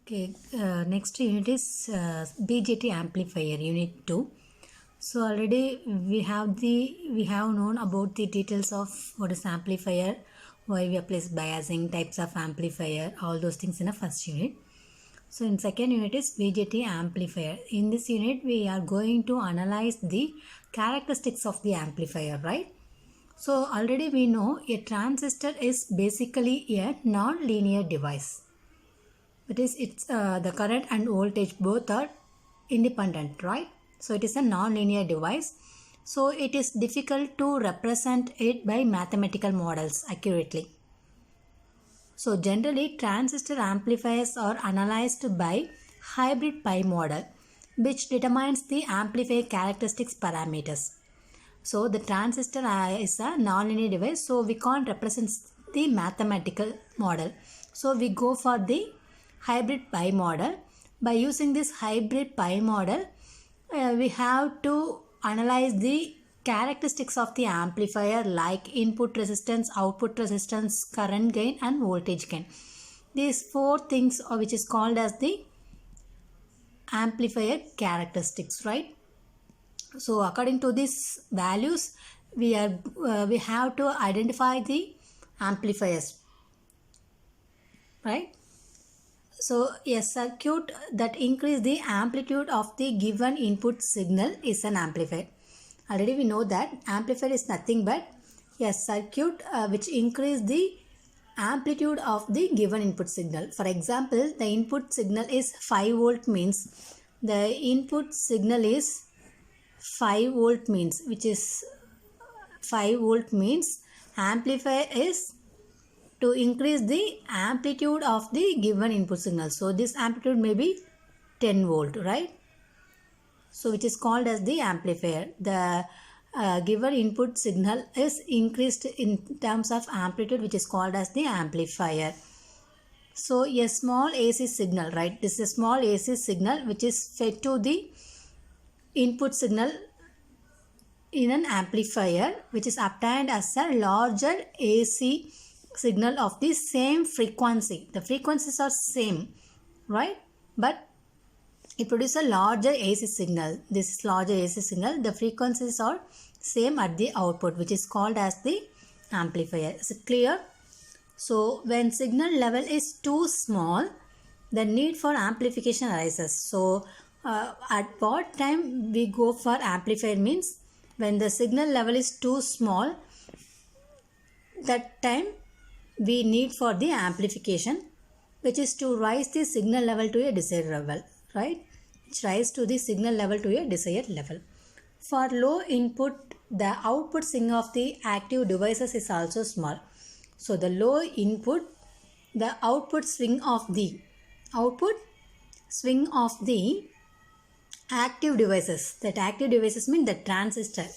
Okay, next unit is BJT amplifier unit 2. So already we have known about the details of what is amplifier, why we apply biasing, types of amplifier, all those things in the first unit. So in second unit is BJT amplifier. In this unit we are going to analyze the characteristics of the amplifier, right? So already we know a transistor is basically a non-linear device. That is, the current and voltage both are independent, right? So it is a non-linear device. So it is difficult to represent it by mathematical models accurately. So generally transistor amplifiers are analyzed by hybrid pi model, which determines the amplifier characteristics parameters. So the transistor is a non-linear device, so we can't represent the mathematical model. So we go for the hybrid pi model. By using this hybrid pi model, we have to analyze the characteristics of the amplifier like input resistance, output resistance, current gain and voltage gain. These four things which is called as the amplifier characteristics, right? So according to these values, we have to identify the amplifiers, right? So a circuit that increases the amplitude of the given input signal is an amplifier. Already we know that amplifier is nothing but a circuit which increases the amplitude of the given input signal. For example, the input signal is 5 volt means the input signal is 5 volt means, which is 5 volt means amplifier is to increase the amplitude of the given input signal. So this amplitude may be 10 volt, right? So which is called as the amplifier. The given input signal is increased in terms of amplitude, which is called as the amplifier. So a small AC signal, right? This is a small AC signal which is fed to the input signal in an amplifier, which is obtained as a larger AC signal of the same frequency. The frequencies are same, right? But it produces a larger AC signal. This is larger AC signal. The frequencies are same at the output, which is called as the amplifier. Is it clear? So when signal level is too small, the need for amplification arises. So at what time we go for amplifier means when the signal level is too small, that time we need for the amplification, which is to raise the signal level to a desired level, right? Which rise to the signal level to a desired level. For low input, the output swing of the active devices is also small. So the low input, the output swing of the active devices. That active devices mean the transistor.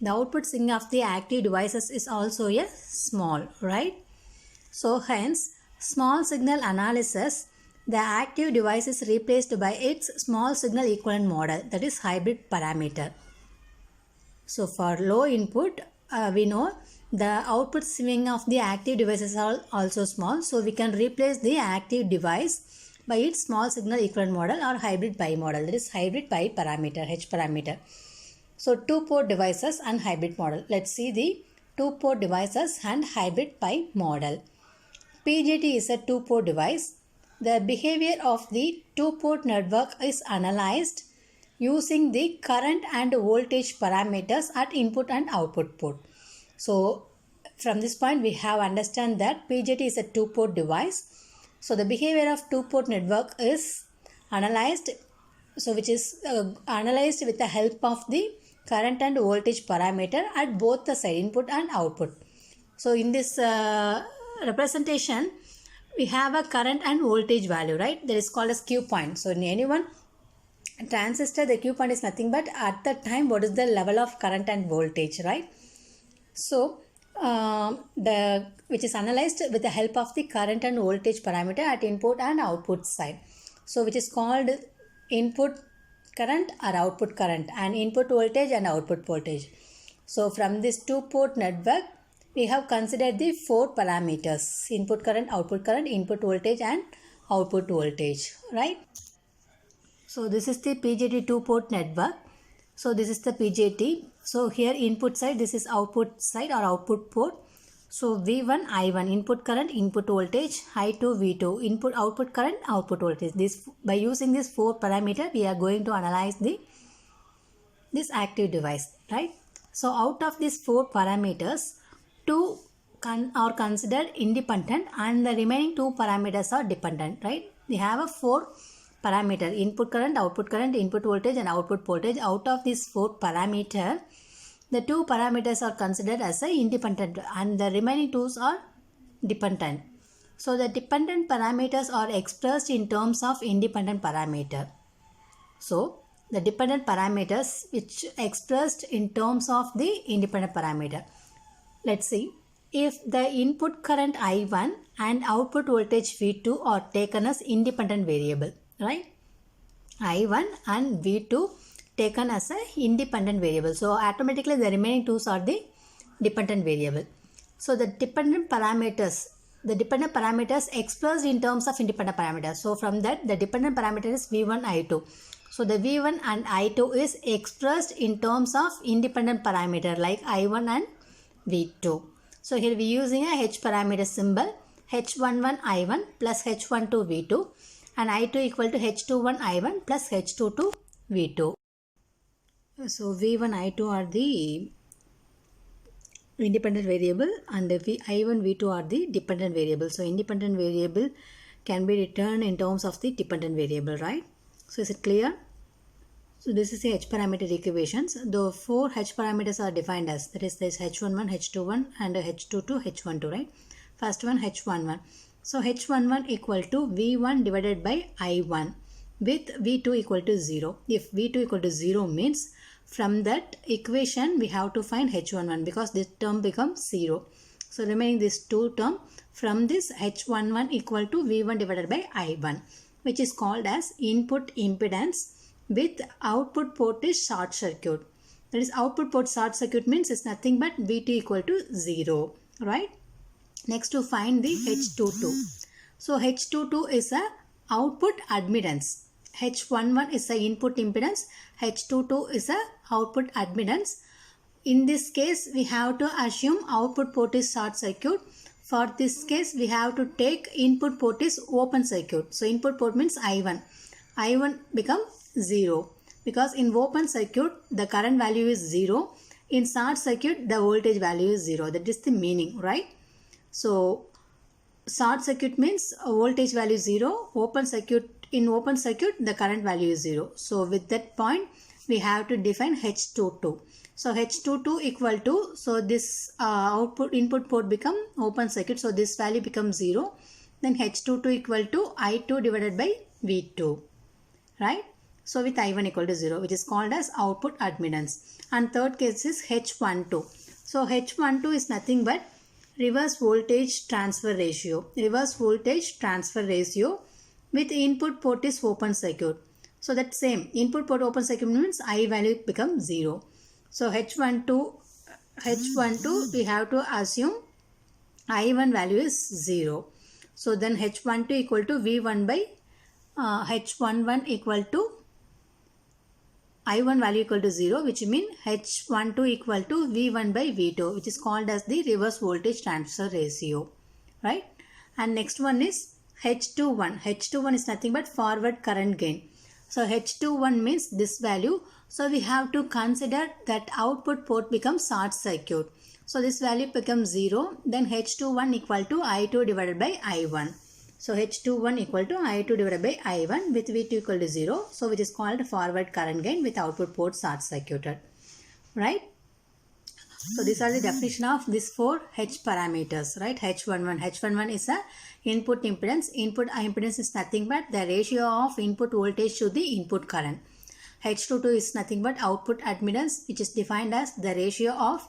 The output swing of the active devices is also a small, right? So hence, small signal analysis, the active device is replaced by its small signal equivalent model, that is hybrid parameter. So for low input, we know the output swing of the active devices are also small. So we can replace the active device by its small signal equivalent model or hybrid pi model, that is hybrid pi parameter, H parameter. So two-port devices and hybrid model. Let's see the two-port devices and hybrid pi model. BJT is a two-port device. The behavior of the two-port network is analyzed using the current and voltage parameters at input and output port. So from this point we have understand that BJT is a two-port device. So the behavior of two-port network is analyzed, so which is analyzed with the help of the current and voltage parameter at both the side, input and output. So in this representation, we have a current and voltage value, right? That is called as Q point. So in any one transistor, the Q point is nothing but at the time what is the level of current and voltage, right? So which is analyzed with the help of the current and voltage parameter at input and output side. So which is called input current or output current, and input voltage and output voltage. So from this two-port network, we have considered the four parameters: input current, input voltage and output voltage, right? So this is the PJT 2-port network. So this is the PJT. So here input side, this is output side or output port. So V1, I1, input current, input voltage, I2, V2, input output current, output voltage. This, by using this 4 parameter, we are going to analyze this active device, right? So out of these 4 parameters, 2 are considered independent and the remaining 2 parameters are dependent, right? We have a 4 parameter: input current, input voltage and output voltage. Out of these 4 parameter, the 2 parameters are considered as a independent and the remaining 2s are dependent. So the dependent parameters are expressed in terms of independent parameter. So the dependent parameters which expressed in terms of the independent parameter. Let's see. If the input current I1 and output voltage V2 are taken as independent variable, right? I1 and V2 taken as a independent variable. So automatically the remaining 2s are the dependent variable. So the dependent parameters expressed in terms of independent parameters. So from that, the dependent parameter is V1, I2. So the V1 and I2 is expressed in terms of independent parameter like I1 and V2. So here we are using a H parameter symbol, H11 I1 plus H12 V2 and I2 equal to H21 I1 plus H22 V2. So V1, I2 are the independent variable and I1, V2 are the dependent variable. So independent variable can be written in terms of the dependent variable, right? So is it clear? So this is the H parameter equations. The 4 H parameters are defined as, that is this H11, H21 and H22, H12, right? First one H11. So H11 equal to V1 divided by I1 with V2 equal to 0. If V2 equal to 0 means from that equation we have to find H11 because this term becomes 0. So remaining this 2 term, from this H11 equal to V1 divided by I1, which is called as input impedance with output port is short circuit. That is output port short circuit means it's nothing but V2 equal to 0, right? Next to find the H22. So H22 is a output admittance. H11 is the input impedance. H22 is a output admittance. In this case, we have to assume output port is short circuit. For this case, we have to take input port is open circuit. So input port means I1. I1 becomes 0 because in open circuit the current value is 0. In short circuit the voltage value is 0. That is the meaning, right? So short circuit means voltage value is 0. In open circuit the current value is 0. So with that point we have to define H22. So H22 equal to, so this input port become open circuit. So this value becomes 0. Then H22 equal to I2 divided by V2, right? So with I1 equal to 0, which is called as output admittance. And third case is H12. So H12 is nothing but reverse voltage transfer ratio. Reverse voltage transfer ratio with input port is open circuit. So that same input port open circuit means I value becomes 0. So H12 we have to assume I1 value is 0. So then H12 equal to V1 by H11 equal to I1 value equal to 0, which means H12 equal to V1 by V2, which is called as the reverse voltage transfer ratio, right? And next one is H21. H21 is nothing but forward current gain. So H21 means this value. So we have to consider that output port becomes short circuit. So this value becomes 0. Then H21 equal to I2 divided by I1. So H21 equal to I2 divided by I1 with V2 equal to 0. So which is called forward current gain with output port short circuited, right? So these are the definition of these 4 H parameters, right? H11. H11 is a input impedance. Input impedance is nothing but the ratio of input voltage to the input current. H22 is nothing but output admittance, which is defined as the ratio of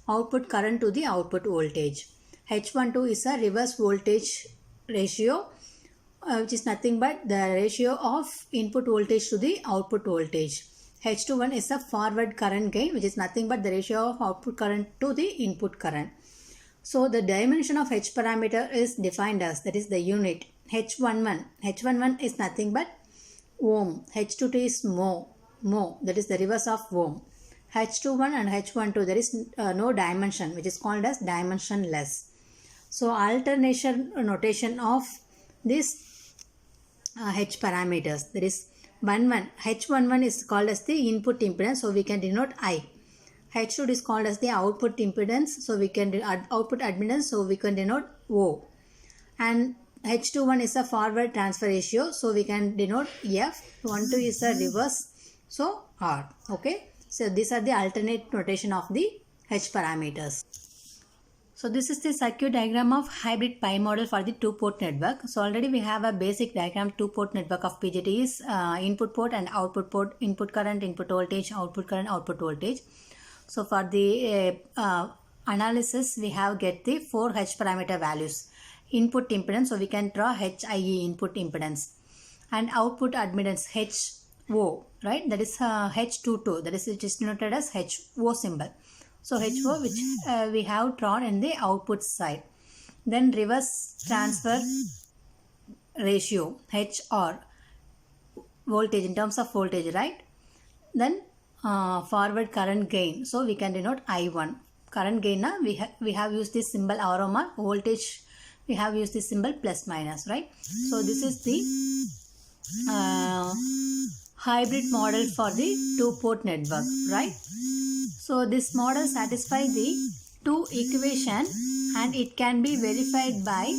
output current to the output voltage. H12 is a reverse voltage ratio, which is nothing but the ratio of input voltage to the output voltage. H21 is a forward current gain, which is nothing but the ratio of output current to the input current. So the dimension of H parameter is defined as, that is the unit, H11. H11 is nothing but ohm. H22 is mo. That is the reverse of ohm. H21 and H12, there is no dimension, which is called as dimensionless. So alternation notation of this H parameters, there is H11 is called as the input impedance, so we can denote I. H2 is called as the output impedance, so we can output admittance, so we can denote O. And H21 is a forward transfer ratio, so we can denote F. 12 is a reverse, so R. Okay, so these are the alternate notation of the H parameters. So this is the circuit diagram of hybrid pi model for the two-port network. So already we have a basic diagram. Two-port network of BJT is input port and output port, input current, input voltage, output current, output voltage. So for the analysis, we have get the 4 H parameter values. Input impedance, so we can draw HIE, input impedance, and output admittance HO, right? That is H22, that is it is denoted as HO symbol. So HO, which we have drawn in the output side. Then reverse transfer ratio, HR, voltage in terms of voltage, right? Then forward current gain, so we can denote I1. Current gain, we have used this symbol aroma. Voltage, we have used this symbol plus minus, right? So this is the hybrid model for the two-port network, right? So this model satisfies the two equation and it can be verified by